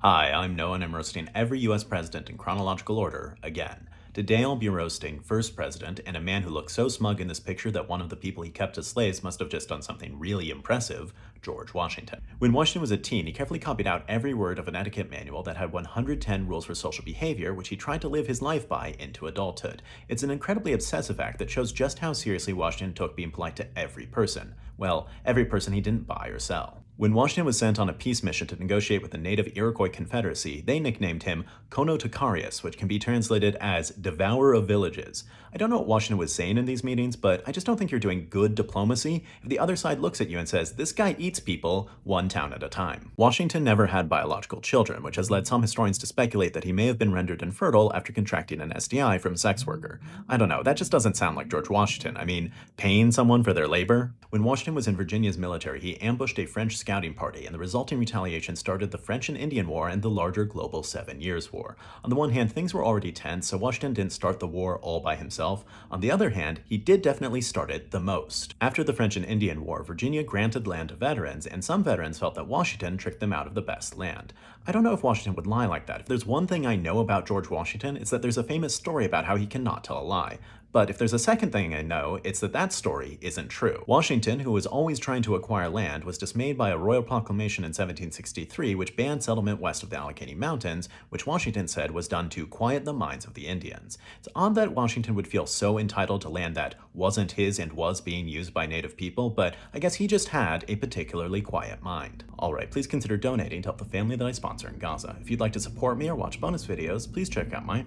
Hi, I'm Noah and I'm roasting every US president in chronological order again. Today I'll be roasting first president and a man who looks so smug in this picture that one of the people he kept as slaves must have just done something really impressive, George Washington. When Washington was a teen, he carefully copied out every word of an etiquette manual that had 110 rules for social behavior, which he tried to live his life by into adulthood. It's an incredibly obsessive act that shows just how seriously Washington took being polite to every person. Well, every person he didn't buy or sell. When Washington was sent on a peace mission to negotiate with the native Iroquois Confederacy, they nicknamed him Kono Takarius, which can be translated as Devourer of Villages. I don't know what Washington was saying in these meetings, but I just don't think you're doing good diplomacy if the other side looks at you and says, this guy eats people one town at a time. Washington never had biological children, which has led some historians to speculate that he may have been rendered infertile after contracting an STI from a sex worker. I don't know, that just doesn't sound like George Washington. I mean, paying someone for their labor? When Washington was in Virginia's military, he ambushed a French scouting party, and the resulting retaliation started the French and Indian War and the larger global 7 Years' War. On the one hand, things were already tense, so Washington didn't start the war all by himself. On the other hand, he did definitely start it the most. After the French and Indian War, Virginia granted land to veterans, and some veterans felt that Washington tricked them out of the best land. I don't know if Washington would lie like that. If there's one thing I know about George Washington, it's that there's a famous story about how he cannot tell a lie. But if there's a second thing I know, it's that that story isn't true. Washington, who was always trying to acquire land, was dismayed by a royal proclamation in 1763 which banned settlement west of the Allegheny Mountains, which Washington said was done to quiet the minds of the Indians. It's odd that Washington would feel so entitled to land that wasn't his and was being used by native people, but I guess he just had a particularly quiet mind. Alright, please consider donating to help the family that I sponsor in Gaza. If you'd like to support me or watch bonus videos, please check out my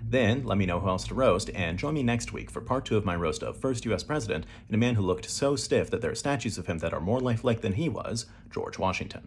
Then, let me know who else to roast, and join me next week for part 2 of my roast of first US president and a man who looked so stiff that there are statues of him that are more lifelike than he was, George Washington.